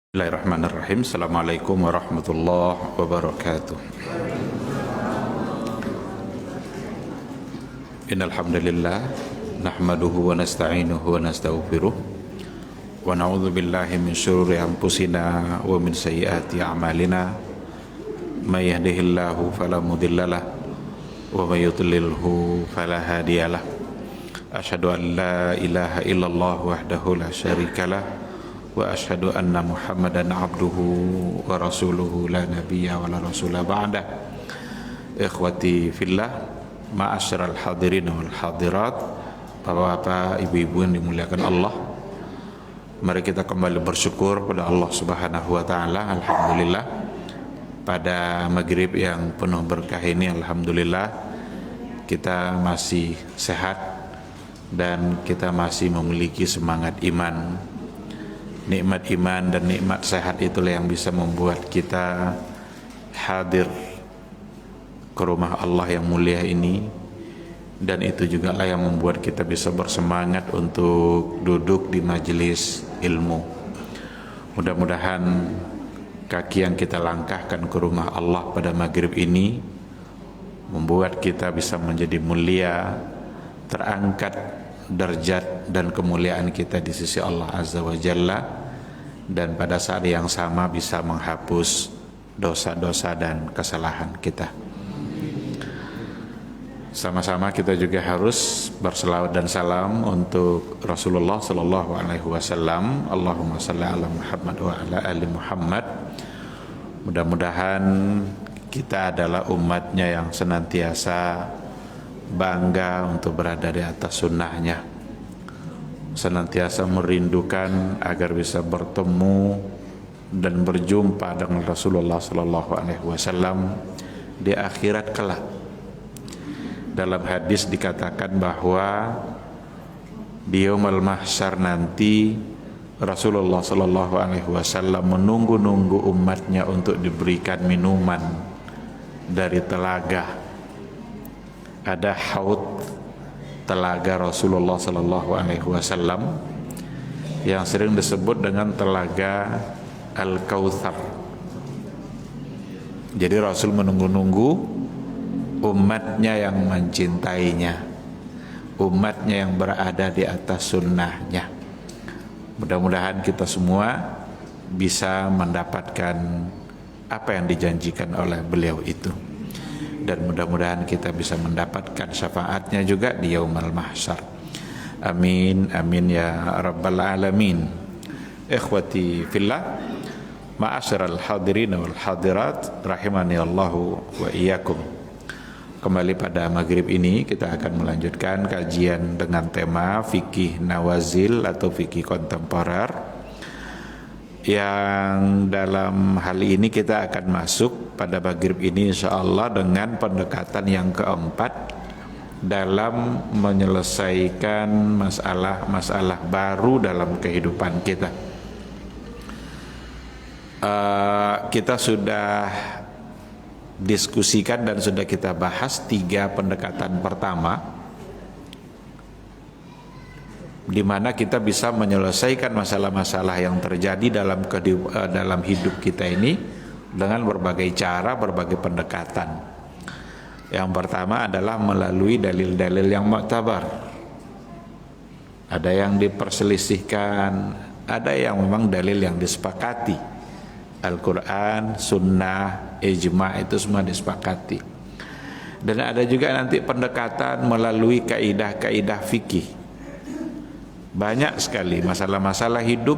Bismillahirrahmanirrahim. Assalamualaikum warahmatullahi wabarakatuh. Innal hamdalillah nahmaduhu wa nasta'inuhu wa nastaghfiruh wa na'udzu billahi min syururi anfusina wa min sayyiati a'malina. May yahdihillahu fala mudhillalah wa may yudlilhu fala hadiyalah. Asyhadu an la ilaha illallah wahdahu la syarikalah wa asyhadu anna Muhammadan abduhu wa rasuluhu la nabiyya wa la rasula ba'dah. Ikhwati fillah, ma'asyiral hadirin wal hadirat, bapak-bapak, ibu-ibu yang dimuliakan Allah, mari kita kembali bersyukur pada Allah Subhanahu wa taala. Alhamdulillah, pada maghrib yang penuh berkah ini alhamdulillah kita masih sehat dan kita masih memiliki semangat iman. Nikmat iman dan nikmat sehat itulah yang bisa membuat kita hadir ke rumah Allah yang mulia ini, dan itu juga lah yang membuat kita bisa bersemangat untuk duduk di majelis ilmu. Mudah-mudahan kaki yang kita langkahkan ke rumah Allah pada maghrib ini membuat kita bisa menjadi mulia, terangkat derajat dan kemuliaan kita di sisi Allah Azza wa Jalla, dan pada saat yang sama bisa menghapus dosa-dosa dan kesalahan kita. Sama-sama kita juga harus berselawat dan salam untuk Rasulullah sallallahu alaihi wasallam. Allahumma shalli ala Muhammad wa ala ali Muhammad. Mudah-mudahan kita adalah umatnya yang senantiasa bangga untuk berada di atas sunnahnya, senantiasa merindukan agar bisa bertemu dan berjumpa dengan Rasulullah sallallahu alaihi wasallam di akhirat kelak. Dalam hadis dikatakan bahwa di yaumul mahsyar nanti Rasulullah sallallahu alaihi wasallam menunggu-nunggu umatnya untuk diberikan minuman dari telaga. Ada haud, telaga Rasulullah sallallahu alaihi wasallam yang sering disebut dengan telaga Al-Kautsar. Jadi Rasul menunggu-nunggu umatnya yang mencintainya, umatnya yang berada di atas sunnahnya. Mudah-mudahan kita semua bisa mendapatkan apa yang dijanjikan oleh beliau itu, dan mudah-mudahan kita bisa mendapatkan syafaatnya juga di yaumul mahsyar. Amin amin ya rabbal alamin. Ikhwati fillah, ma'asyiral hadirin wal hadirat, rahimani Allahu wa iyyakum. Kembali pada maghrib ini kita akan melanjutkan kajian dengan tema fikih nawazil atau fikih kontemporer, yang dalam hal ini kita akan masuk pada maghrib ini insyaallah dengan pendekatan yang keempat dalam menyelesaikan masalah-masalah baru dalam kehidupan kita. Kita sudah diskusikan dan sudah kita bahas 3 pendekatan pertama, di mana kita bisa menyelesaikan masalah-masalah yang terjadi dalam hidup kita ini dengan berbagai cara, berbagai pendekatan. Yang pertama adalah melalui dalil-dalil yang mu'tabar. Ada yang diperselisihkan, ada yang memang dalil yang disepakati. Al-Quran, Sunnah, Ijma' itu semua disepakati. Dan ada juga nanti pendekatan melalui kaidah-kaidah fikih. Banyak sekali masalah-masalah hidup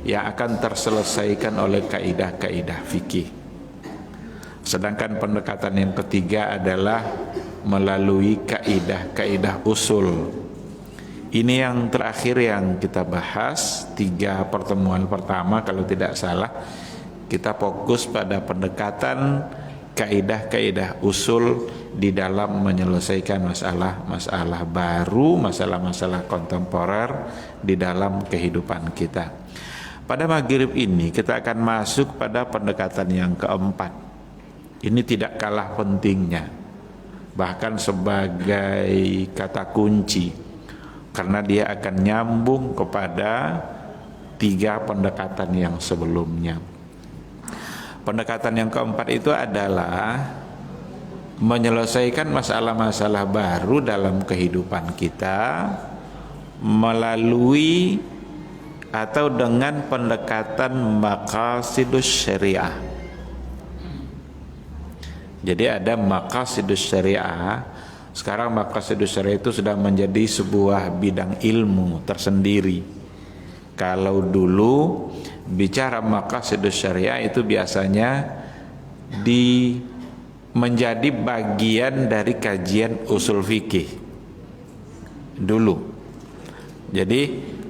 yang akan terselesaikan oleh kaidah-kaidah fikih. Sedangkan pendekatan yang ketiga adalah melalui kaidah-kaidah usul. Ini yang terakhir yang kita bahas, 3 pertemuan pertama kalau tidak salah. Kita fokus pada pendekatan kaidah-kaidah usul di dalam menyelesaikan masalah-masalah baru, masalah-masalah kontemporer di dalam kehidupan kita. Pada maghrib ini kita akan masuk pada pendekatan yang keempat. Ini tidak kalah pentingnya, bahkan sebagai kata kunci, karena dia akan nyambung kepada tiga pendekatan yang sebelumnya. Pendekatan yang keempat itu adalah menyelesaikan masalah-masalah baru dalam kehidupan kita melalui atau dengan pendekatan maqasidus syariah. Jadi ada maqasidus syariah. Sekarang maqasidus syariah itu sudah menjadi sebuah bidang ilmu tersendiri. Kalau dulu bicara maqasidus syariah itu biasanya menjadi bagian dari kajian usul fikih dulu. Jadi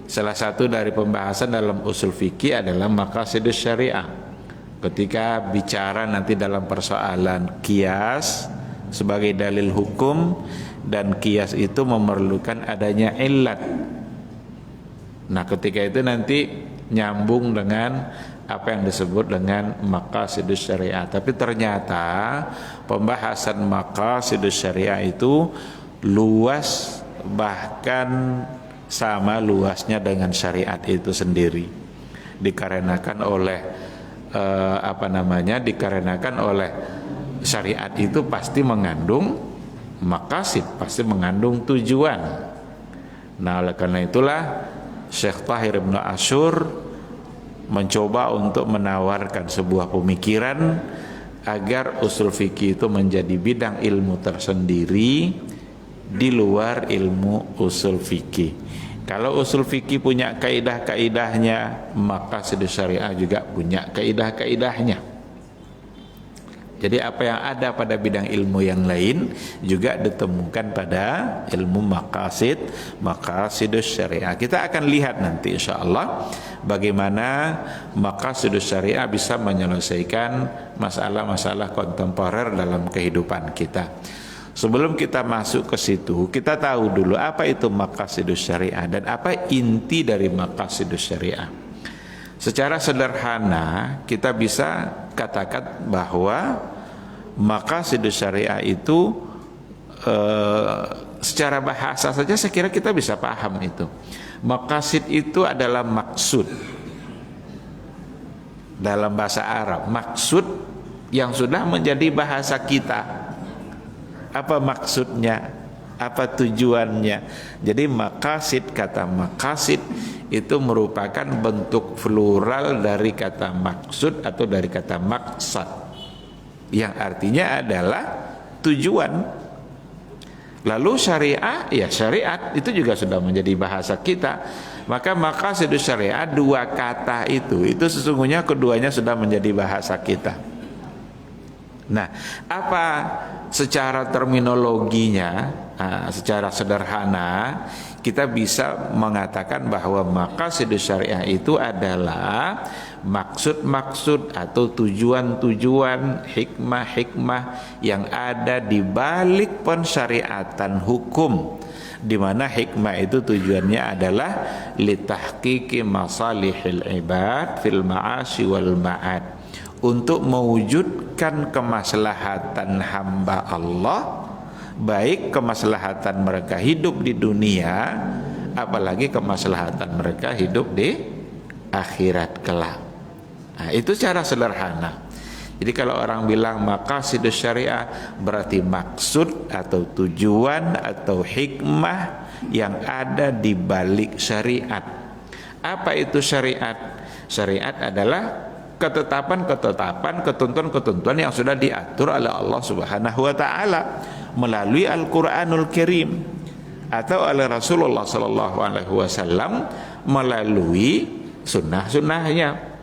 salah satu dari pembahasan dalam usul fikih adalah maqasidus syariah. Ketika bicara nanti dalam persoalan qiyas sebagai dalil hukum, dan qiyas itu memerlukan adanya illat. Nah, ketika itu nanti nyambung dengan apa yang disebut dengan maqasidus syariah. Tapi ternyata pembahasan maqasidus syariah itu luas, bahkan sama luasnya dengan syariat itu sendiri. Dikarenakan oleh dikarenakan oleh syariat itu pasti mengandung maqasid, pasti mengandung tujuan. Nah, oleh karena itulah Syekh Tahir Ibn Asyur mencoba untuk menawarkan sebuah pemikiran agar usul fikih itu menjadi bidang ilmu tersendiri di luar ilmu usul fikih. Kalau usul fikih punya kaidah-kaidahnya, maka syariah juga punya kaidah-kaidahnya. Jadi apa yang ada pada bidang ilmu yang lain juga ditemukan pada ilmu maqasidus syariah. Kita akan lihat nanti insyaallah bagaimana maqasidus syariah bisa menyelesaikan masalah-masalah kontemporer dalam kehidupan kita. Sebelum kita masuk ke situ, kita tahu dulu apa itu maqasidus syariah dan apa inti dari maqasidus syariah. Secara sederhana kita bisa katakan bahwa maqasidus syariah itu secara bahasa saja saya kira kita bisa paham itu. Maqasid itu adalah maksud dalam bahasa Arab, maksud yang sudah menjadi bahasa kita. Apa maksudnya? Apa tujuannya? Jadi maqasid, kata maqasid itu merupakan bentuk plural dari kata maksud atau dari kata maksad, yang artinya adalah tujuan. Lalu syariah, ya syariat itu juga sudah menjadi bahasa kita. Maka maqasidus syariah, dua kata itu sesungguhnya keduanya sudah menjadi bahasa kita. Nah, apa secara terminologinya, secara sederhana kita bisa mengatakan bahwa maqasidus syariah itu adalah maksud-maksud atau tujuan-tujuan, hikmah-hikmah yang ada di balik pensyariatan hukum, di mana hikmah itu tujuannya adalah litahqiqi masalihil ibad fil ma'asyi wal ma'ad, untuk mewujudkan kemaslahatan hamba Allah, baik kemaslahatan mereka hidup di dunia, apalagi kemaslahatan mereka hidup di akhirat kelak. Nah, itu secara sederhana. Jadi kalau orang bilang maqasidus syariah berarti maksud atau tujuan atau hikmah yang ada di balik syariat. Apa itu syariat? Syariat adalah ketetapan-ketetapan, ketentuan-ketentuan yang sudah diatur oleh Allah Subhanahu wa taala melalui Al-Qur'anul Karim atau oleh Rasulullah sallallahu alaihi wasallam melalui sunnah-sunnahnya.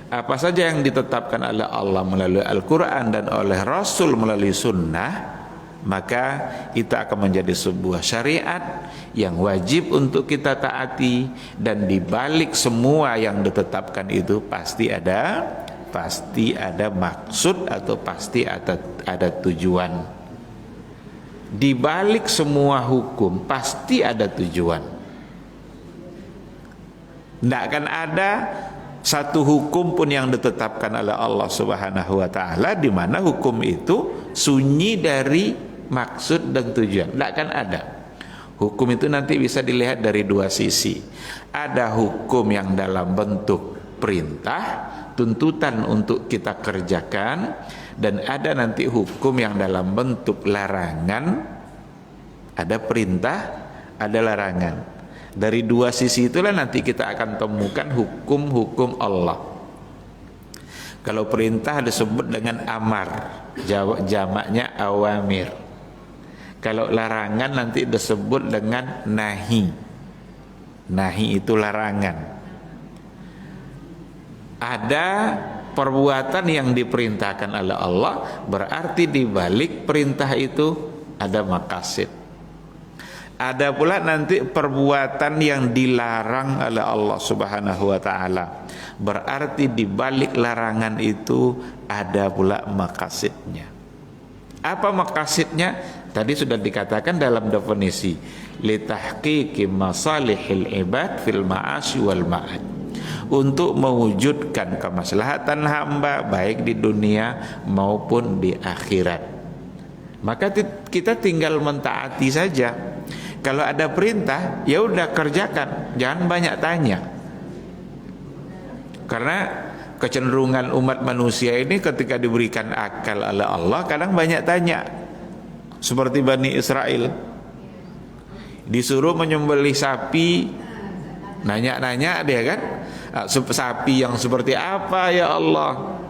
Apa saja yang ditetapkan oleh Allah melalui Al-Qur'an dan oleh Rasul melalui sunnah, maka itu akan menjadi sebuah syariat yang wajib untuk kita taati. Dan di balik semua yang ditetapkan itu pasti ada maksud atau pasti ada tujuan. Di balik semua hukum pasti ada tujuan. Tidak akan ada satu hukum pun yang ditetapkan oleh Allah Subhanahu wa taala di mana hukum itu sunyi dari maksud dan tujuan. Tidak akan ada. Hukum itu nanti bisa dilihat dari dua sisi. Ada hukum yang dalam bentuk perintah, tuntutan untuk kita kerjakan, dan ada nanti hukum yang dalam bentuk larangan. Ada perintah, ada larangan. Dari dua sisi itulah nanti kita akan temukan hukum-hukum Allah. Kalau perintah disebut dengan amar, jamaknya awamir. Kalau larangan nanti disebut dengan nahi. Nahi itu larangan. Ada perbuatan yang diperintahkan oleh Allah, berarti di balik perintah itu ada maqasid. Ada pula nanti perbuatan yang dilarang oleh Allah Subhanahu wa taala, berarti di balik larangan itu ada pula maqasidnya. Apa maqasidnya? Tadi sudah dikatakan dalam definisi, litahqiqi masalihil ibad fil ma'asyi wal ma'ad, untuk mewujudkan kemaslahatan hamba baik di dunia maupun di akhirat. Maka kita tinggal mentaati saja. Kalau ada perintah, ya udah kerjakan, jangan banyak tanya. Karena kecenderungan umat manusia ini ketika diberikan akal oleh Allah kadang banyak tanya. Seperti Bani Israel, disuruh menyembelih sapi, nanya-nanya dia kan, sapi yang seperti apa ya Allah.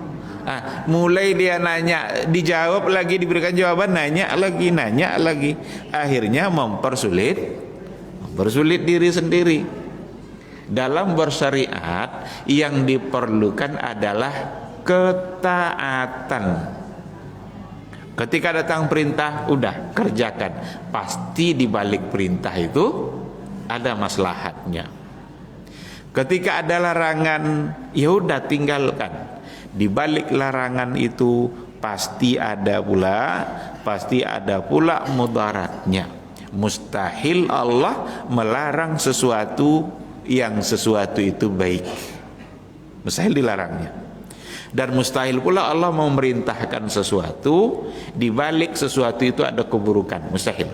Mulai dia nanya, dijawab lagi, diberikan jawaban, nanya lagi, akhirnya mempersulit diri sendiri. Dalam bersyariat yang diperlukan adalah ketaatan. Ketika datang perintah, udah kerjakan. Pasti di balik perintah itu ada maslahatnya. Ketika ada larangan, ya udah tinggalkan. Di balik larangan itu pasti ada pula mudaratnya. Mustahil Allah melarang sesuatu yang sesuatu itu baik. Mustahil dilarangnya. Dan mustahil pula Allah memerintahkan sesuatu, di balik sesuatu itu ada keburukan. Mustahil.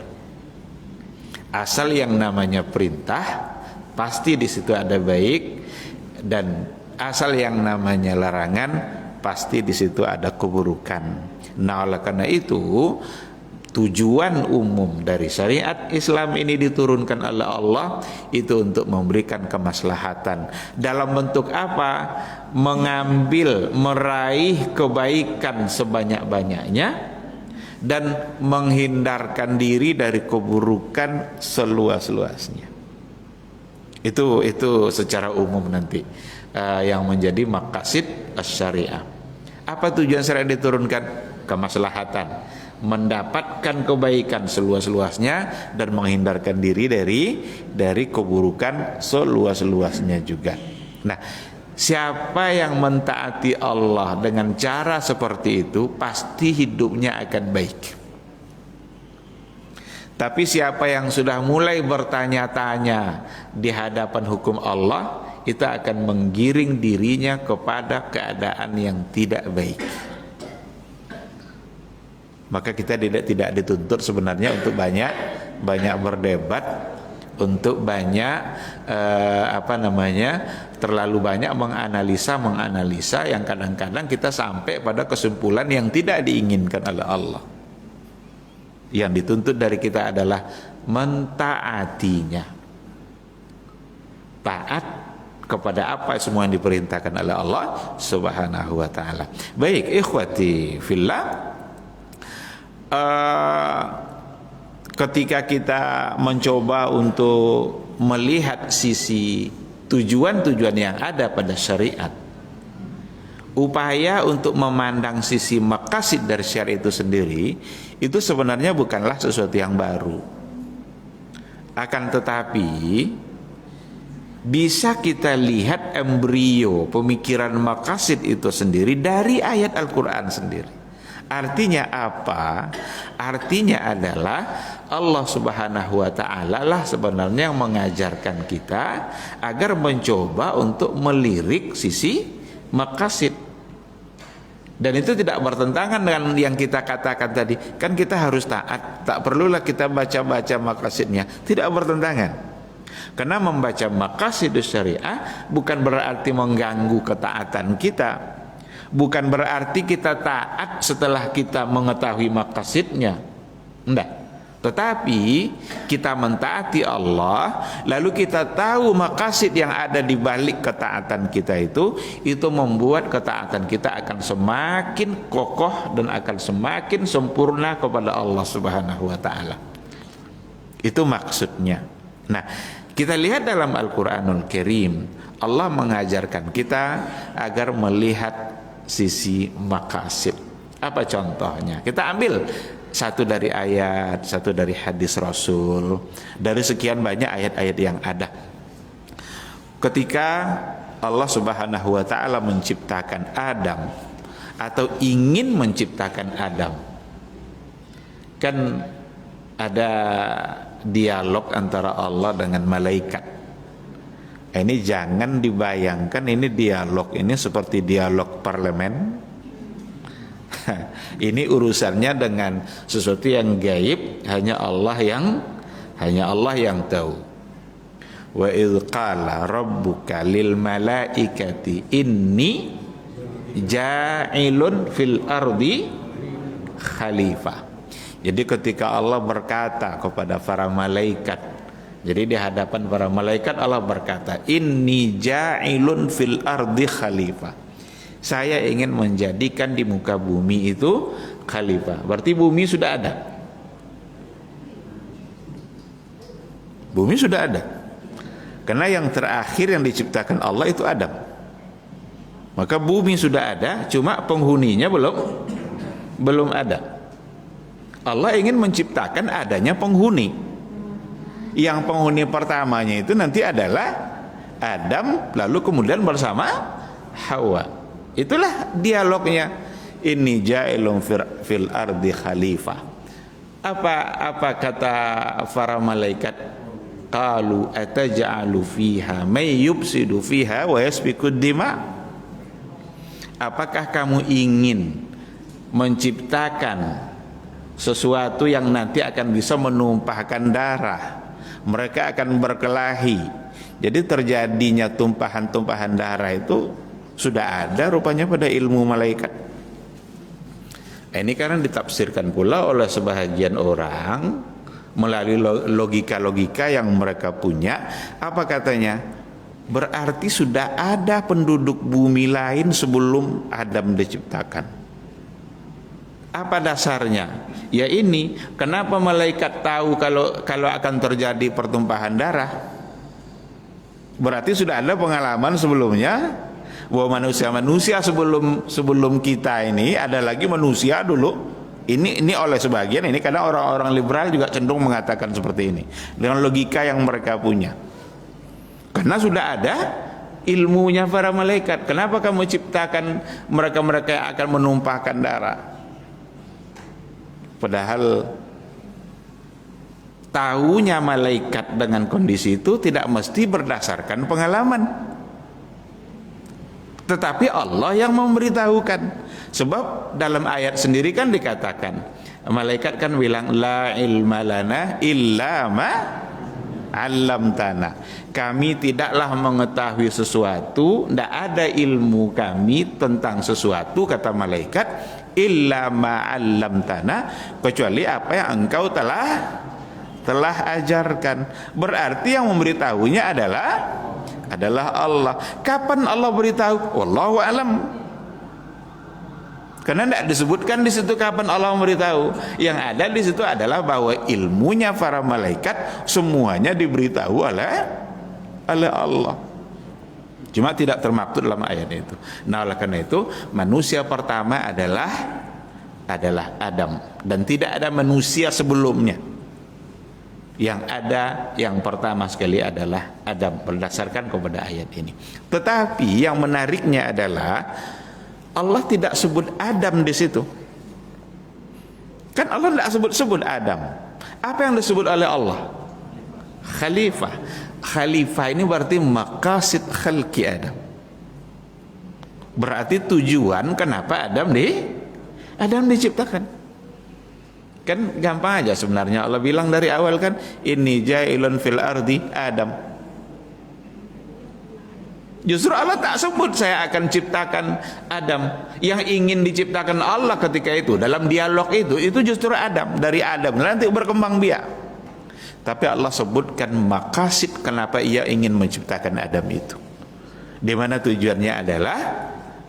Asal yang namanya perintah, pasti di situ ada baik, dan asal yang namanya larangan, pasti di situ ada keburukan. Nah, oleh karena itu, tujuan umum dari syariat Islam ini diturunkan oleh Allah itu untuk memberikan kemaslahatan. Dalam bentuk apa? Meraih kebaikan sebanyak-banyaknya dan menghindarkan diri dari keburukan seluas-luasnya. Itu secara umum nanti yang menjadi maqasid syariah. Apa tujuan syariat diturunkan? Kemaslahatan, mendapatkan kebaikan seluas-luasnya dan menghindarkan diri dari keburukan seluas-luasnya juga. Nah, siapa yang mentaati Allah dengan cara seperti itu, pasti hidupnya akan baik. Tapi siapa yang sudah mulai bertanya-tanya di hadapan hukum Allah, itu akan menggiring dirinya kepada keadaan yang tidak baik. Maka kita tidak dituntut sebenarnya untuk banyak berdebat, untuk banyak terlalu banyak menganalisa yang kadang-kadang kita sampai pada kesimpulan yang tidak diinginkan oleh Allah. Yang dituntut dari kita adalah mentaatinya, taat kepada apa semua yang diperintahkan oleh Allah Subhanahu wa taala. Baik, ikhwati fillah, ketika kita mencoba untuk melihat sisi tujuan-tujuan yang ada pada syariat, upaya untuk memandang sisi maqasid dari syariat itu sendiri, itu sebenarnya bukanlah sesuatu yang baru. Akan tetapi bisa kita lihat embrio pemikiran maqasid itu sendiri dari ayat Al-Quran sendiri. Artinya apa? Artinya adalah Allah Subhanahu wa ta'ala lah sebenarnya yang mengajarkan kita agar mencoba untuk melirik sisi maqasid. Dan itu tidak bertentangan dengan yang kita katakan tadi. Kan kita harus taat, tak perlulah kita baca-baca maqasidnya. Tidak bertentangan. Karena membaca maqasidus syariah bukan berarti mengganggu ketaatan kita. Bukan berarti kita taat setelah kita mengetahui maqasidnya. Enggak. Tetapi kita mentaati Allah, lalu kita tahu maqasid yang ada di balik ketaatan kita itu membuat ketaatan kita akan semakin kokoh dan akan semakin sempurna kepada Allah Subhanahu wa taala. Itu maksudnya. Nah, kita lihat dalam Al-Qur'anul Karim, Allah mengajarkan kita agar melihat sisi maqasid. Apa contohnya? Kita ambil satu dari ayat, satu dari hadis Rasul, dari sekian banyak ayat-ayat yang ada. Ketika Allah Subhanahu wa taala menciptakan Adam atau ingin menciptakan Adam, kan ada dialog antara Allah dengan malaikat. Ini jangan dibayangkan ini dialog ini seperti dialog parlemen. Ini urusannya dengan sesuatu yang gaib, hanya Allah yang tahu. Wa idz qala rabbuka lil malaikati inni ja'ilun fil ardi khalifah. Jadi ketika Allah berkata kepada para malaikat, jadi di hadapan para malaikat Allah berkata, inni ja'ilun fil ardi khalifah. Saya ingin menjadikan di muka bumi itu khalifah. Berarti bumi sudah ada. Bumi sudah ada. Karena yang terakhir yang diciptakan Allah itu Adam. Maka bumi sudah ada, cuma penghuninya belum ada. Allah ingin menciptakan adanya penghuni. Yang penghuni pertamanya itu nanti adalah Adam, lalu kemudian bersama Hawa. Itulah dialognya. Inni ja'ilun fil ardi khalifah. Apa kata para malaikat? Qalu ataj'alu fiha may yufsidu fiha wa yasfikud dima. Apakah kamu ingin menciptakan sesuatu yang nanti akan bisa menumpahkan darah? Mereka akan berkelahi. Jadi terjadinya tumpahan-tumpahan darah itu sudah ada rupanya pada ilmu malaikat. Ini karena ditafsirkan pula oleh sebahagian orang melalui logika-logika yang mereka punya. Apa katanya? Berarti sudah ada penduduk bumi lain sebelum Adam diciptakan. Apa dasarnya? Ya ini, kenapa malaikat tahu kalau akan terjadi pertumpahan darah? Berarti sudah ada pengalaman sebelumnya bahwa manusia sebelum kita ini ada lagi manusia dulu. Ini oleh sebagian, ini kadang orang-orang liberal juga cenderung mengatakan seperti ini dengan logika yang mereka punya. Karena sudah ada ilmunya para malaikat. Kenapa kamu ciptakan mereka-mereka yang akan menumpahkan darah? Padahal tahunya malaikat dengan kondisi itu tidak mesti berdasarkan pengalaman. Tetapi Allah yang memberitahukan. Sebab dalam ayat sendiri kan dikatakan, malaikat kan bilang la ilma lana illa ma 'allamtana. Kami tidaklah mengetahui sesuatu, tidak ada ilmu kami tentang sesuatu, kata malaikat, illa ma 'allamtana, kecuali apa yang engkau telah ajarkan. Berarti yang memberitahunya adalah Allah. Kapan Allah beritahu? Wallahu alam. Karena tidak disebutkan di situ kapan Allah memberitahu. Yang ada di situ adalah bahwa ilmunya para malaikat semuanya diberitahu oleh Allah. Cuma tidak termaktub dalam ayat itu. Nah, oleh karena itu manusia pertama adalah Adam, dan tidak ada manusia sebelumnya. Yang ada yang pertama sekali adalah Adam berdasarkan kepada ayat ini. Tetapi yang menariknya adalah Allah tidak sebut Adam di situ. Kan Allah tidak sebut Adam. Apa yang disebut oleh Allah? Khalifah. Khalifah ini berarti maqasid khalqi Adam. Berarti tujuan kenapa Adam diciptakan. Kan gampang aja sebenarnya. Allah bilang dari awal kan, inni ja'ilun fil ardi Adam. Justru Allah tak sebut saya akan ciptakan Adam. Yang ingin diciptakan Allah ketika itu, dalam dialog itu justru Adam. Dari Adam nanti berkembang biak. Tapi Allah sebutkan maqasid kenapa ia ingin menciptakan Adam itu, di mana tujuannya adalah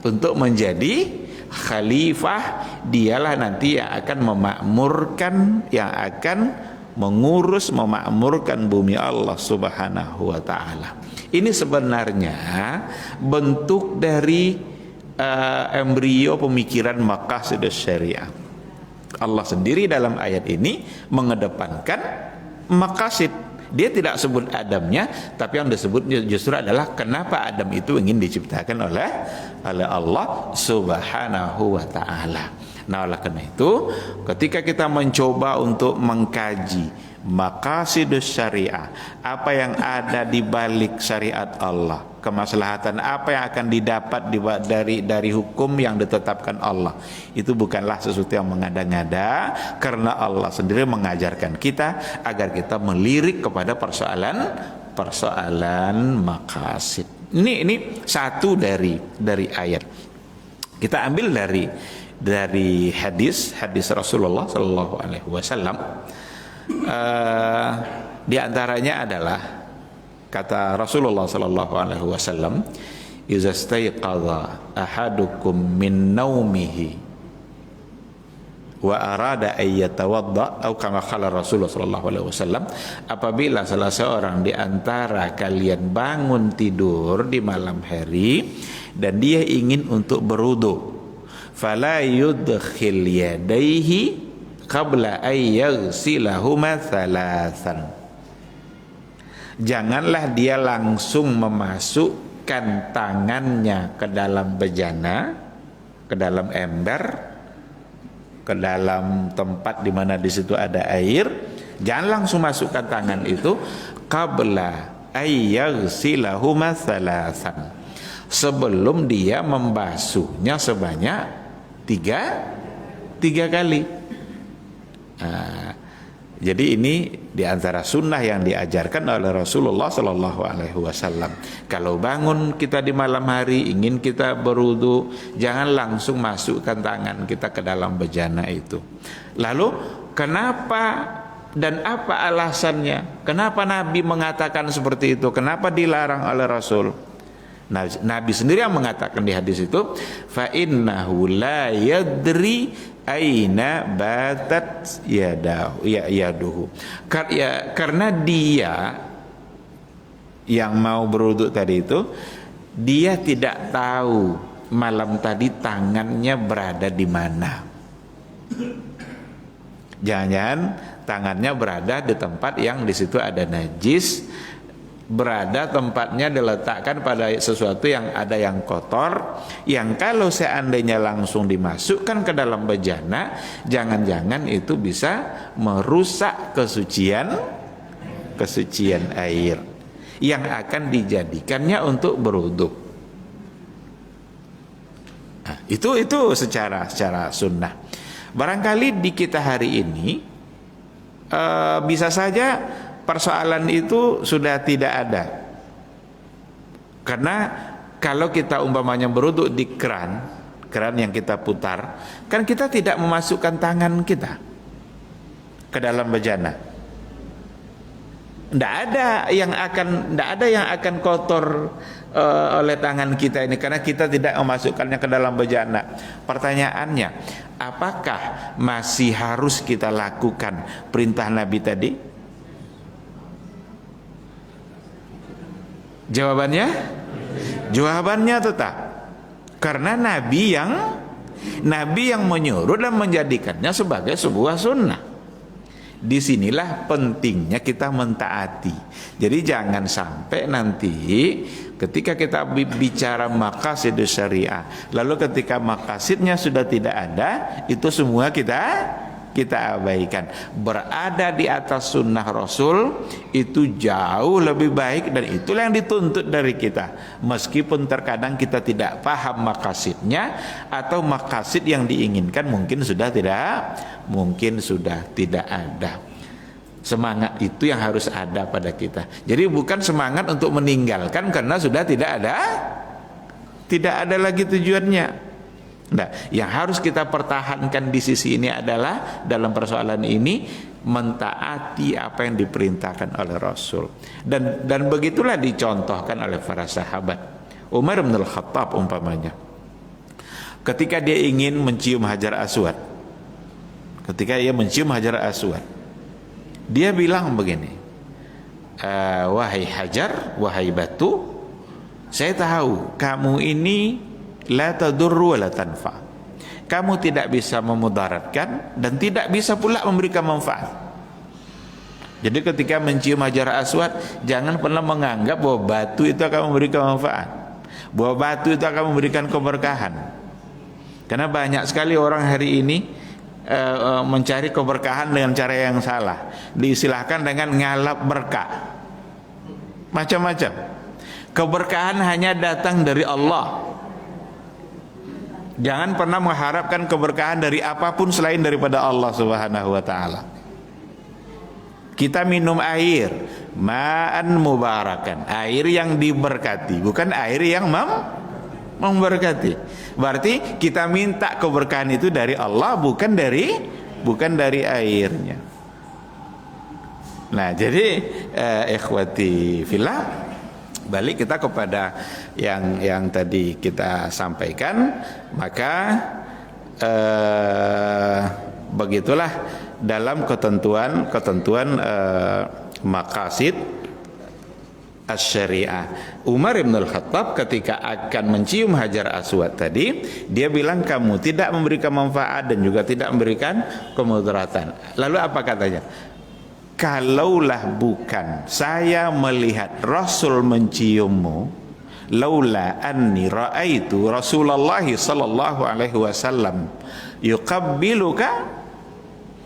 untuk menjadi khalifah. Dialah nanti yang akan memakmurkan, yang akan mengurus, memakmurkan bumi Allah subhanahu wa ta'ala. Ini sebenarnya bentuk dari embrio pemikiran maqasid syariah. Allah sendiri dalam ayat ini mengedepankan maqasid. Dia tidak sebut Adamnya, tapi yang disebut justru adalah kenapa Adam itu ingin diciptakan oleh Allah subhanahu wa ta'ala. Nah, oleh karena itu ketika kita mencoba untuk mengkaji maqasidus syariah, apa yang ada di balik syariat Allah, kemaslahatan apa yang akan didapat dari hukum yang ditetapkan Allah, itu bukanlah sesuatu yang mengada-ngada, karena Allah sendiri mengajarkan kita agar kita melirik kepada persoalan maqasid. Ini satu dari ayat. Kita ambil dari hadis Rasulullah sallallahu alaihi wasallam. Di antaranya adalah kata Rasulullah sallallahu alaihi wasallam, "Idza staiqadha ahadukum min naumihi wa arada ay yatawadda," atau kama qala Rasulullah sallallahu alaihi wasallam, apabila salah seorang di antara kalian bangun tidur di malam hari dan dia ingin untuk berwudu, fala yudkhil yadayhi qabla ayyagsilahuma thalathan. Janganlah dia langsung memasukkan tangannya ke dalam bejana, ke dalam ember, ke dalam tempat di mana di situ ada air. Jangan langsung masukkan tangan itu qabla ayyagsilahuma thalathan, sebelum dia membasuhnya sebanyak tiga kali. Jadi ini diantara sunnah yang diajarkan oleh Rasulullah Sallallahu Alaihi Wasallam. Kalau bangun kita di malam hari ingin kita berwudu, jangan langsung masukkan tangan kita ke dalam bejana itu. Lalu kenapa dan apa alasannya? Kenapa Nabi mengatakan seperti itu? Kenapa dilarang oleh Rasul? Nabi sendiri yang mengatakan di hadis itu, fa innahu la yadri aina batat yaduhu. Karena dia yang mau berwudu tadi itu, dia tidak tahu malam tadi tangannya berada di mana. Jangan-jangan tangannya berada di tempat yang di situ ada najis, berada tempatnya diletakkan pada sesuatu yang ada yang kotor, yang kalau seandainya langsung dimasukkan ke dalam bejana, jangan-jangan itu bisa merusak kesucian air yang akan dijadikannya untuk berwudu. Nah, itu secara sunnah. Barangkali di kita hari ini bisa saja persoalan itu sudah tidak ada, karena kalau kita umpamanya berwudu di keran yang kita putar, kan kita tidak memasukkan tangan kita ke dalam bejana. Tidak ada yang akan kotor oleh tangan kita ini, karena kita tidak memasukkannya ke dalam bejana. Pertanyaannya, apakah masih harus kita lakukan perintah Nabi tadi? Jawabannya tetap, karena Nabi yang menyuruh dan menjadikannya sebagai sebuah sunnah. Disinilah pentingnya kita mentaati. Jadi jangan sampai nanti ketika kita bicara maqasid syariah, lalu ketika maqasidnya sudah tidak ada, itu semua kita kita abaikan. Berada di atas sunnah Rasul itu jauh lebih baik, dan itulah yang dituntut dari kita. Meskipun terkadang kita tidak paham maqasidnya, atau maqasid yang diinginkan mungkin sudah tidak ada. Semangat itu yang harus ada pada kita. Jadi bukan semangat untuk meninggalkan karena sudah tidak ada lagi tujuannya. Nah, yang harus kita pertahankan di sisi ini adalah dalam persoalan ini mentaati apa yang diperintahkan oleh Rasul. Dan begitulah dicontohkan oleh para sahabat. Umar bin Al-Khattab umpamanya, ketika dia ingin mencium Hajar Aswad, dia bilang begini, wahai Hajar, wahai batu, saya tahu kamu ini la tadurru wa la tanfa. Kamu tidak bisa memudaratkan dan tidak bisa pula memberikan manfaat. Jadi ketika mencium Hajar Aswad, jangan pernah menganggap bahwa batu itu akan memberikan manfaat, bahwa batu itu akan memberikan keberkahan. Karena banyak sekali orang hari ini mencari keberkahan dengan cara yang salah. Diistilahkan dengan ngalap berkah, macam-macam. Keberkahan hanya datang dari Allah. Jangan pernah mengharapkan keberkahan dari apapun selain daripada Allah Subhanahu wa taala. Kita minum air, ma'an mubarakan, air yang diberkati, bukan air yang memberkati. Berarti kita minta keberkahan itu dari Allah, bukan dari airnya. Nah, jadi ikhwati fillah, balik kita kepada yang tadi kita sampaikan, maka begitulah dalam ketentuan maqasid asy-syariah. Umar bin Al-Khattab ketika akan mencium Hajar Aswad tadi, dia bilang kamu tidak memberikan manfaat dan juga tidak memberikan kemudaratan. Lalu apa katanya? Kalaulah bukan saya melihat Rasul menciummu, laula anni raaitu Rasulullah sallallahu alaihi wasallam yuqabbiluka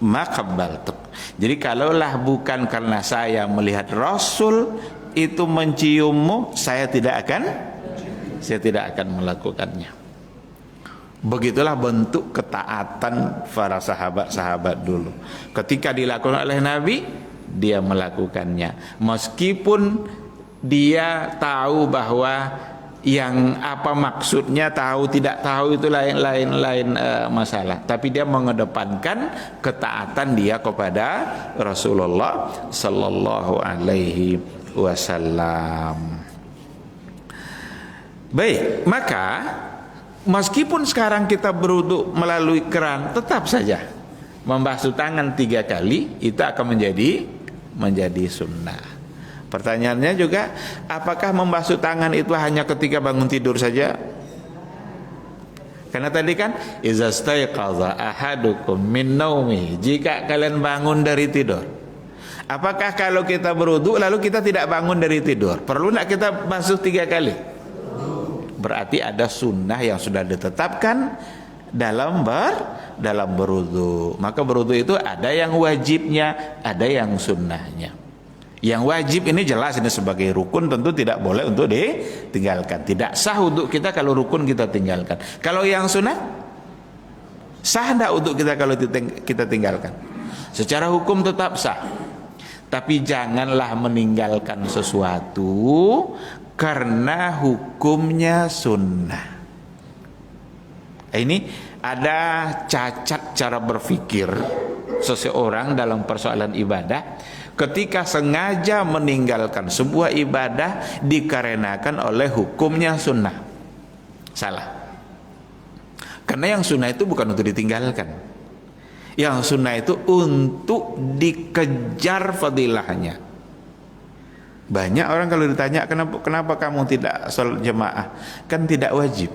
ma qabbaltuk. Jadi kalaulah bukan karena saya melihat Rasul itu menciummu, saya tidak akan melakukannya. Begitulah bentuk ketaatan para sahabat-sahabat dulu. Ketika dilakukan oleh Nabi, dia melakukannya. Meskipun dia tahu bahwa yang apa maksudnya, tahu tidak tahu itu lain masalah. Tapi dia mengedepankan ketaatan dia kepada Rasulullah sallallahu alaihi wasallam. Baik, maka meskipun sekarang kita berwudu melalui keran, tetap saja membasuh tangan 3 kali itu akan menjadi sunnah. Pertanyaannya juga, apakah membasuh tangan itu hanya ketika bangun tidur saja? Karena tadi kan iza staiqaza ahadukum min naumi, jika kalian bangun dari tidur. Apakah kalau kita berwudu lalu kita tidak bangun dari tidur, perlu tidak kita basuh 3 kali? Berarti ada sunnah yang sudah ditetapkan dalam berwudu. Maka berwudu itu ada yang wajibnya, ada yang sunnahnya. Yang wajib ini jelas, ini sebagai rukun, tentu tidak boleh untuk ditinggalkan. Tidak sah untuk kita kalau rukun kita tinggalkan. Kalau yang sunnah, sah tidak untuk kita kalau kita tinggalkan? Secara hukum tetap sah. Tapi janganlah meninggalkan sesuatu karena hukumnya sunnah. Ini ada cacat cara berpikir seseorang dalam persoalan ibadah ketika sengaja meninggalkan sebuah ibadah dikarenakan oleh hukumnya sunnah. Salah. Karena yang sunnah itu bukan untuk ditinggalkan. Yang sunnah itu untuk dikejar fadilahnya. Banyak orang kalau ditanya kenapa kamu tidak sholat jemaah, kan tidak wajib.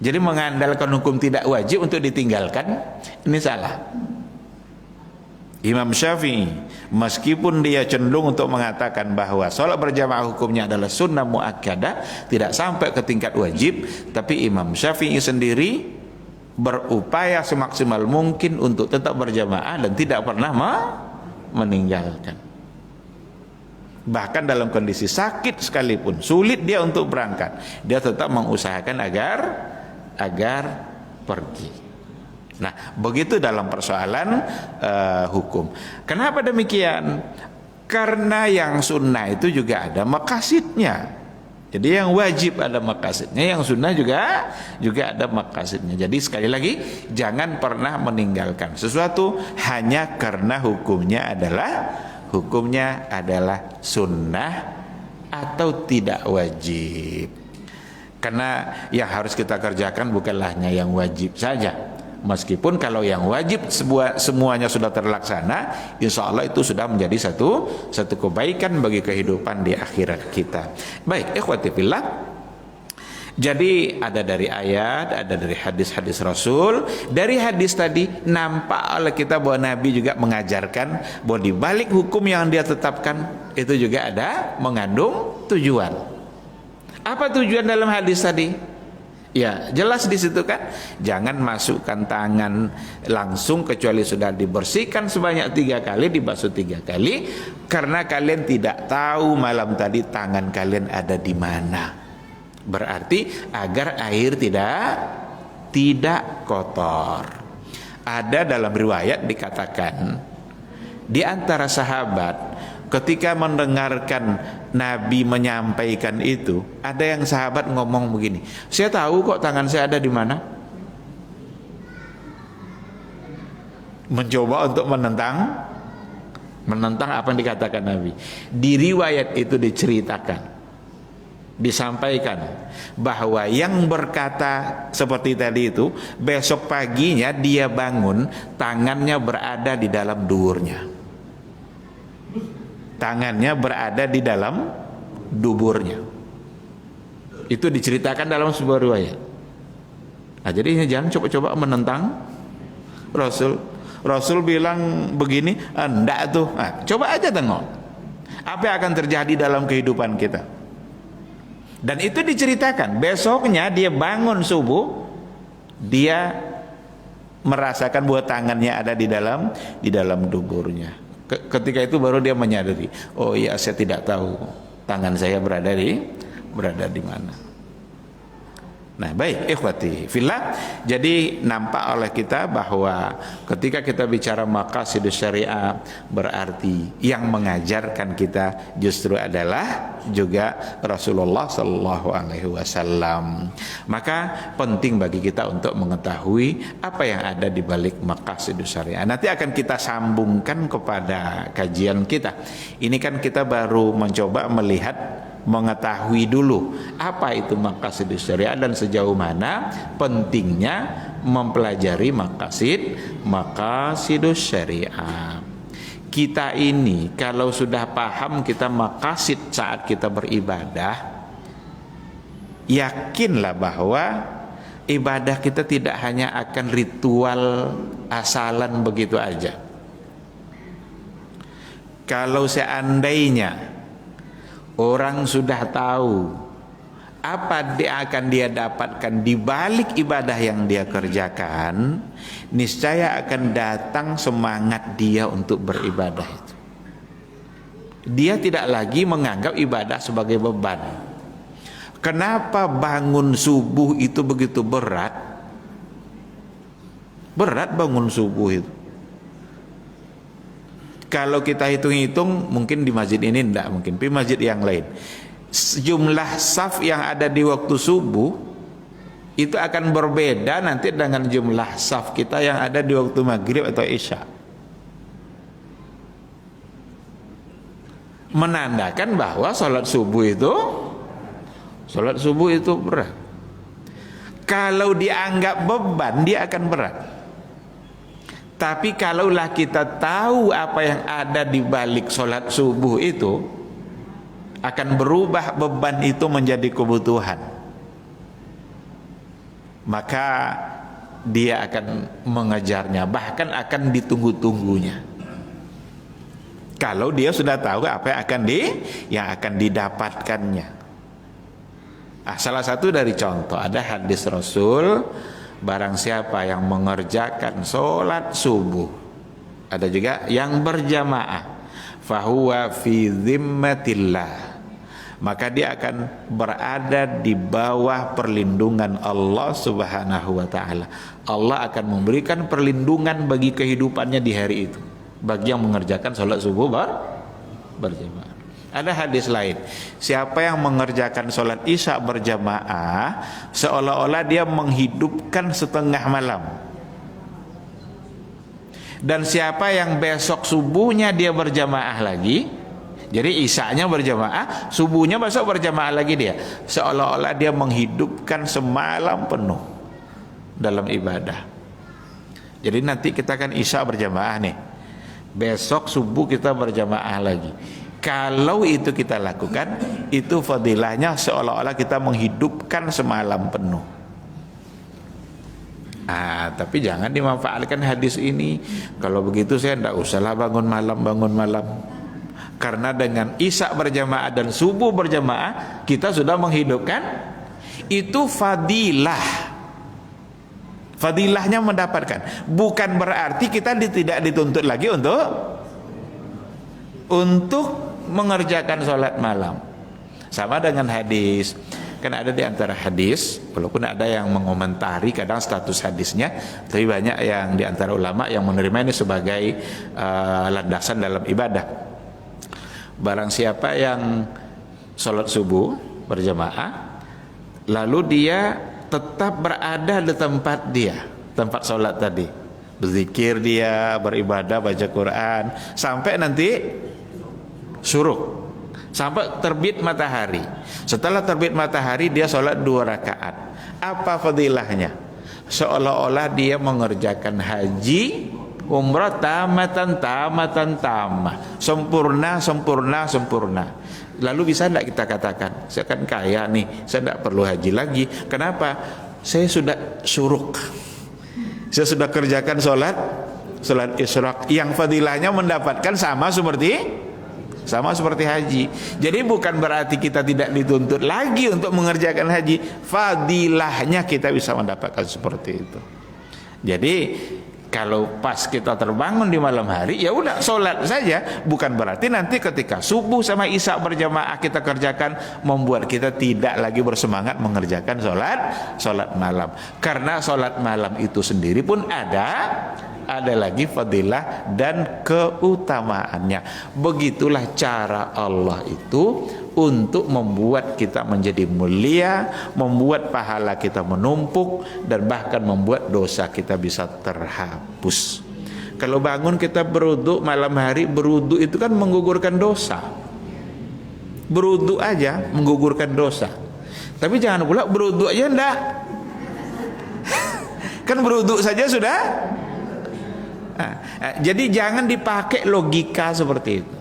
Jadi mengandalkan hukum tidak wajib untuk ditinggalkan, ini salah. Imam Syafi'i meskipun dia cenderung untuk mengatakan bahwa sholat berjamaah hukumnya adalah sunnah muakkadah, tidak sampai ke tingkat wajib, tapi Imam Syafi'i sendiri berupaya semaksimal mungkin untuk tetap berjamaah dan tidak pernah meninggalkan. Bahkan dalam kondisi sakit sekalipun, sulit dia untuk berangkat, dia tetap mengusahakan agar pergi. Nah, begitu dalam persoalan hukum. Kenapa demikian? Karena yang sunnah itu juga ada maqasidnya. Jadi yang wajib ada maqasidnya, yang sunnah juga ada maqasidnya. Jadi sekali lagi, jangan pernah meninggalkan sesuatu hanya karena hukumnya adalah sunnah atau tidak wajib. Karena yang harus kita kerjakan bukanlah hanya yang wajib saja. Meskipun kalau yang wajib semuanya sudah terlaksana, insya Allah itu sudah menjadi satu kebaikan bagi kehidupan di akhirat kita. Baik, ikhwati fillah. Jadi ada dari ayat, ada dari hadis-hadis Rasul. Dari hadis tadi nampak oleh kita bahwa Nabi juga mengajarkan bahwa di balik hukum yang dia tetapkan itu juga ada mengandung tujuan. Apa tujuan dalam hadis tadi? Ya, jelas di situ kan, jangan masukkan tangan langsung kecuali sudah dibersihkan sebanyak 3 kali, dibasuh 3 kali, karena kalian tidak tahu malam tadi tangan kalian ada di mana. Berarti agar air tidak kotor. Ada dalam riwayat dikatakan di antara sahabat ketika mendengarkan Nabi menyampaikan itu, ada yang sahabat ngomong begini, saya tahu kok tangan saya ada di mana. Mencoba untuk menentang apa yang dikatakan Nabi. Di riwayat itu disampaikan bahwa yang berkata seperti tadi itu, besok paginya dia bangun, tangannya berada di dalam duburnya. Tangannya berada di dalam duburnya. Itu diceritakan dalam sebuah riwayat. Nah, jadi jangan coba-coba menentang Rasul. Rasul bilang begini, enggak tuh. Nah, coba aja tengok apa yang akan terjadi dalam kehidupan kita. Dan itu diceritakan, besoknya dia bangun subuh, dia merasakan bahwa tangannya ada di dalam duburnya. Ketika itu baru dia menyadari, oh iya, saya tidak tahu tangan saya berada di mana. Nah, baik ikhwati fillah, jadi nampak oleh kita bahwa ketika kita bicara maqasidus syariah, berarti yang mengajarkan kita justru adalah juga Rasulullah sallallahu alaihi wasallam. Maka penting bagi kita untuk mengetahui apa yang ada di balik maqasidus syariah. Nanti akan kita sambungkan kepada kajian kita. Ini kan kita baru mencoba mengetahui dulu apa itu maqasidus syariah dan sejauh mana pentingnya mempelajari maqasidus syariah. Kita ini kalau sudah paham kita maqasid saat kita beribadah, yakinlah bahwa ibadah kita tidak hanya akan ritual asalan begitu aja. Kalau seandainya orang sudah tahu apa dia akan dia dapatkan di balik ibadah yang dia kerjakan, niscaya akan datang semangat dia untuk beribadah itu. Dia tidak lagi menganggap ibadah sebagai beban. Kenapa bangun subuh itu begitu berat? Berat bangun subuh itu. Kalau kita hitung-hitung, mungkin di masjid ini tidak mungkin, di masjid yang lain, jumlah saf yang ada di waktu subuh itu akan berbeda nanti dengan jumlah saf kita yang ada di waktu maghrib atau isya. Menandakan bahwa sholat subuh itu berat. Kalau dianggap beban, dia akan berat. Tapi kalaulah kita tahu apa yang ada di balik sholat subuh itu, akan berubah beban itu menjadi kebutuhan. Maka dia akan mengejarnya, bahkan akan ditunggu-tunggunya. Kalau dia sudah tahu apa yang akan didapatkannya. Salah satu dari contoh, ada hadis Rasul barang siapa yang mengerjakan sholat subuh, ada juga yang berjamaah, fahuwa fi zimmatillah, maka dia akan berada di bawah perlindungan Allah Subhanahu wa ta'ala. Allah akan memberikan perlindungan bagi kehidupannya di hari itu, bagi yang mengerjakan sholat subuh berjamaah. Ada hadis lain, siapa yang mengerjakan sholat isya berjamaah, seolah-olah dia menghidupkan setengah malam. Dan siapa yang besok subuhnya dia berjamaah lagi, jadi isyanya berjamaah, subuhnya besok berjamaah lagi dia, seolah-olah dia menghidupkan semalam penuh dalam ibadah. Jadi nanti kita kan isya berjamaah nih, besok subuh kita berjamaah lagi. Kalau itu kita lakukan, itu fadilahnya seolah-olah kita menghidupkan semalam penuh. Tapi jangan dimanfaatkan hadis ini, kalau begitu saya tidak usahlah bangun malam. Karena dengan isya berjamaah dan subuh berjamaah, kita sudah menghidupkan, itu fadilah. Fadilahnya mendapatkan. Bukan berarti kita tidak dituntut lagi untuk mengerjakan sholat malam. Sama dengan hadis, kan ada di antara hadis, walaupun ada yang mengomentari kadang status hadisnya, tapi banyak yang di antara ulama yang menerima ini sebagai landasan dalam ibadah. Barang siapa yang sholat subuh berjamaah, lalu dia tetap berada di tempat sholat tadi, berzikir dia, beribadah, baca Quran, sampai nanti syuruk, sampai terbit matahari. Setelah terbit matahari dia sholat 2 rakaat. Apa fadilahnya? Seolah-olah dia mengerjakan haji umrah tamatan, sempurna. Lalu bisa tidak kita katakan, saya kan kaya nih, saya tidak perlu haji lagi. Kenapa? Saya sudah syuruk, saya sudah kerjakan sholat isyraq, yang fadilahnya mendapatkan sama seperti haji. Jadi bukan berarti kita tidak dituntut lagi untuk mengerjakan haji, fadilahnya kita bisa mendapatkan seperti itu. Jadi kalau pas kita terbangun di malam hari, ya udah sholat saja. Bukan berarti nanti ketika subuh sama isya berjamaah kita kerjakan, membuat kita tidak lagi bersemangat mengerjakan sholat malam. Karena sholat malam itu sendiri pun ada lagi fadilah dan keutamaannya. Begitulah cara Allah itu untuk membuat kita menjadi mulia, membuat pahala kita menumpuk, dan bahkan membuat dosa kita bisa terhapus. Kalau bangun kita berwudu malam hari, berwudu itu kan menggugurkan dosa. Berwudu aja menggugurkan dosa. Tapi jangan pula berwudu aja enggak. Kan berwudu saja sudah. Jadi jangan dipakai logika seperti itu.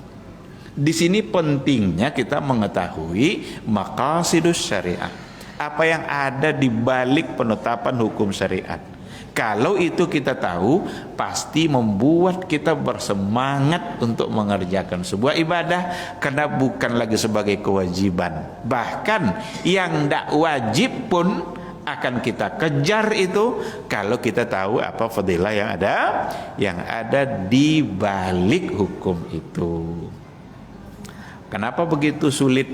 Di sini pentingnya kita mengetahui maqasidus syariat, apa yang ada di balik penetapan hukum syariat. Kalau itu kita tahu, pasti membuat kita bersemangat untuk mengerjakan sebuah ibadah, karena bukan lagi sebagai kewajiban. Bahkan yang tidak wajib pun akan kita kejar itu, kalau kita tahu apa fadilah yang ada di balik hukum itu. Kenapa begitu sulit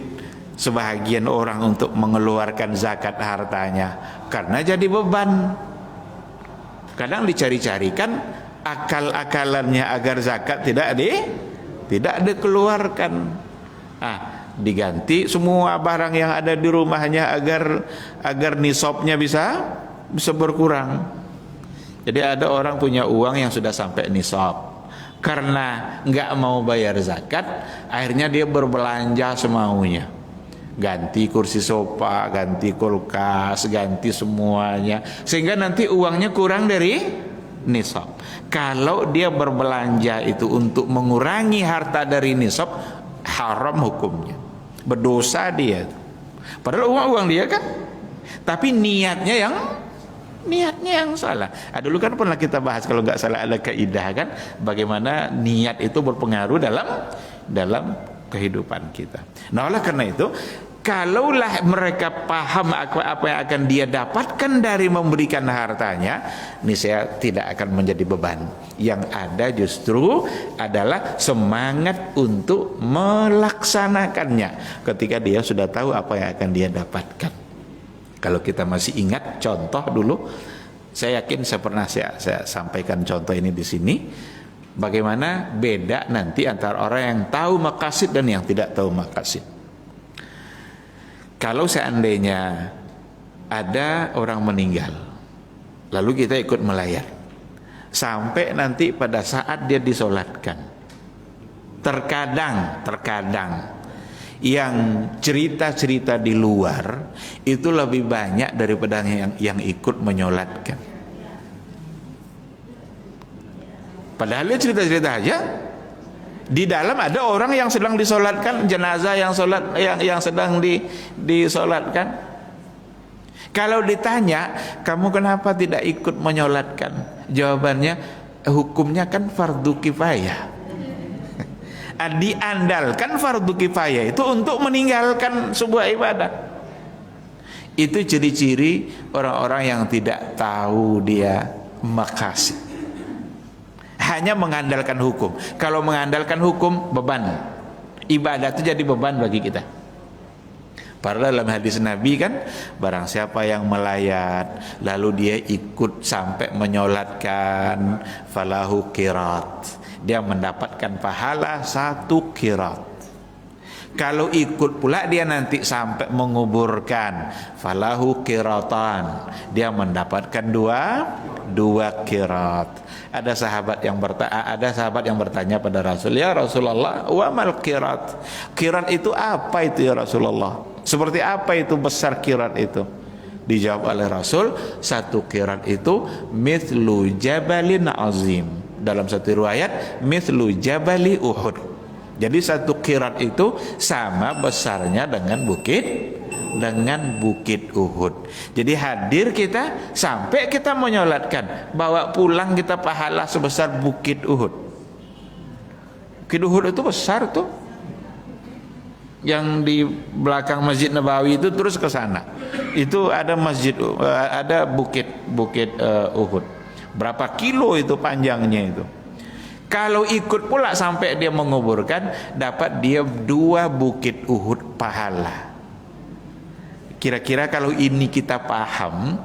sebahagian orang untuk mengeluarkan zakat hartanya? Karena jadi beban. Kadang dicari-carikan akal-akalannya agar zakat tidak dikeluarkan. Diganti semua barang yang ada di rumahnya agar nisabnya bisa berkurang. Jadi ada orang punya uang yang sudah sampai nisab, karena nggak mau bayar zakat, akhirnya dia berbelanja semaunya, ganti kursi sofa, ganti kulkas, ganti semuanya, sehingga nanti uangnya kurang dari nisab. Kalau dia berbelanja itu untuk mengurangi harta dari nisab, haram hukumnya, berdosa dia. Padahal uang dia kan, tapi niatnya yang salah. Dulu kan pernah kita bahas, kalau nggak salah ada kaidah kan, bagaimana niat itu berpengaruh dalam kehidupan kita. Nah, oleh karena itu, Kalaulah mereka paham apa yang akan dia dapatkan dari memberikan hartanya, niscaya tidak akan menjadi beban. Yang ada justru adalah semangat untuk melaksanakannya ketika dia sudah tahu apa yang akan dia dapatkan. Kalau kita masih ingat contoh dulu, saya yakin saya pernah saya sampaikan contoh ini di sini. Bagaimana beda nanti antara orang yang tahu maqasid dan yang tidak tahu maqasid. Kalau seandainya ada orang meninggal, lalu kita ikut melayat, sampai nanti pada saat dia disolatkan, terkadang yang cerita-cerita di luar itu lebih banyak daripada yang ikut menyolatkan. Padahal dia cerita-cerita aja. Di dalam ada orang yang sedang disolatkan, jenazah yang sedang disolatkan. Kalau ditanya, kamu kenapa tidak ikut menyolatkan? Jawabannya, hukumnya kan fardu kifayah. Diandalkan fardu kifayah itu untuk meninggalkan sebuah ibadah. Itu ciri-ciri orang-orang yang tidak tahu dia maqasid. Hanya mengandalkan hukum. Kalau mengandalkan hukum, beban. Ibadah itu jadi beban bagi kita. Padahal dalam hadis Nabi kan, barang siapa yang melayat lalu dia ikut sampai menyolatkan, falahu qirat, dia mendapatkan pahala 1 qirat. Kalau ikut pula dia nanti sampai menguburkan, falahu qiratan, dia mendapatkan dua qirat. Ada sahabat yang bertanya pada Rasul, ya Rasulullah, wa mal qirat? Qirat itu apa itu ya Rasulullah? Seperti apa itu besar qirat itu? Dijawab oleh Rasul, 1 qirat itu mithlu jabalin azim. Dalam satu riwayat, mithlu jabali Uhud. Jadi 1 qirat itu sama besarnya dengan bukit Uhud. Jadi hadir kita sampai kita menyolatkan, bawa pulang kita pahala sebesar bukit Uhud. Bukit Uhud itu besar tuh. Yang di belakang Masjid Nabawi itu terus ke sana. Itu ada ada bukit Uhud. Berapa kilo itu panjangnya itu. Kalau ikut pula sampai dia menguburkan, dapat dia 2 bukit Uhud pahala. Kira-kira kalau ini kita paham,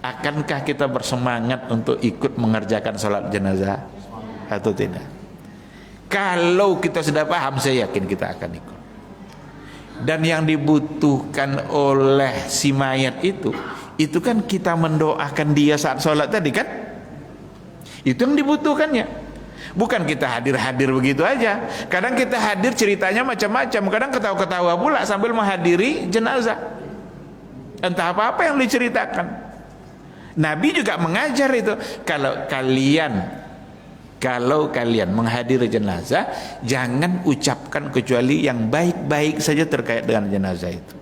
akankah kita bersemangat untuk ikut mengerjakan sholat jenazah atau tidak? Kalau kita sudah paham, saya yakin kita akan ikut. Dan yang dibutuhkan oleh si mayat itu kan kita mendoakan dia saat sholat tadi kan? Itu yang dibutuhkannya. Bukan kita hadir-hadir begitu aja. Kadang kita hadir ceritanya macam-macam. Kadang ketawa-ketawa pula sambil menghadiri jenazah. Entah apa-apa yang diceritakan. Nabi juga mengajar itu. Kalau kalian menghadiri jenazah, jangan ucapkan kecuali yang baik-baik saja terkait dengan jenazah itu.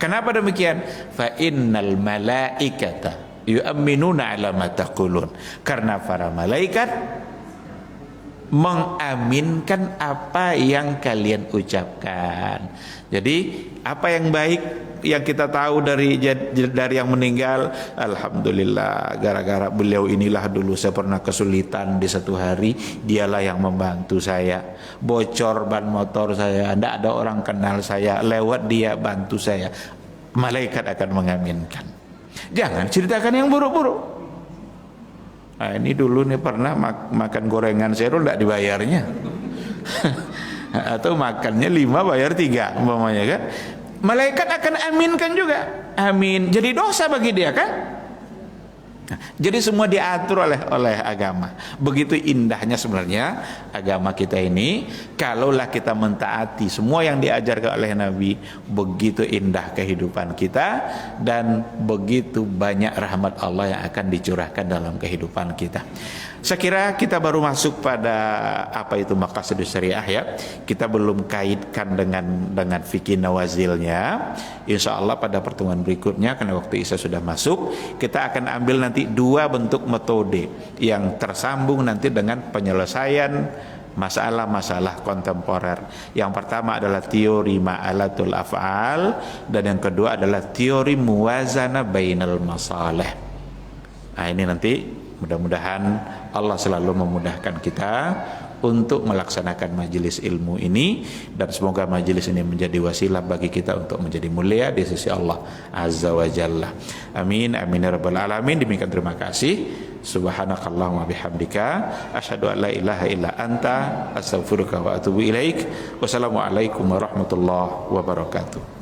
Kenapa demikian? Fa innal malaikata yu'minuna ala ma taqulun. Karena para malaikat mengaminkan apa yang kalian ucapkan. Jadi apa yang baik yang kita tahu dari yang meninggal, alhamdulillah, gara-gara beliau inilah dulu saya pernah kesulitan di satu hari, dialah yang membantu saya. Bocor ban motor saya, tidak ada orang kenal saya, lewat dia bantu saya. Malaikat akan mengaminkan. Jangan ceritakan yang buruk-buruk. Nah, ini dulu nih pernah makan gorengan zero tidak dibayarnya. Atau makannya 5 bayar 3 umpamanya kan. Malaikat akan aminkan juga. Amin. Jadi dosa bagi dia kan? Jadi semua diatur oleh agama. Begitu indahnya sebenarnya agama kita ini. Kalaulah kita mentaati semua yang diajarkan oleh Nabi, begitu indah kehidupan kita dan begitu banyak rahmat Allah yang akan dicurahkan dalam kehidupan kita. Saya kira kita baru masuk pada apa itu maqasidus syariah ya. Kita belum kaitkan dengan fikih nawazilnya. Insya Allah pada pertemuan berikutnya, karena waktu Isya sudah masuk, kita akan ambil nanti 2 bentuk metode yang tersambung nanti dengan penyelesaian masalah-masalah kontemporer. Yang pertama adalah teori ma'alatul af'al, dan yang kedua adalah teori muwazana bainal masalih. Nah, ini nanti mudah-mudahan Allah selalu memudahkan kita untuk melaksanakan majelis ilmu ini, dan semoga majelis ini menjadi wasilah bagi kita untuk menjadi mulia di sisi Allah Azza wa Jalla. Amin amin ya rabbal alamin. Demikian, terima kasih. Subhanakallahumma bihamdika asyhadu an la ilaha illa anta astaghfiruka wa atubu ilaik. Wassalamualaikum warahmatullahi wabarakatuh.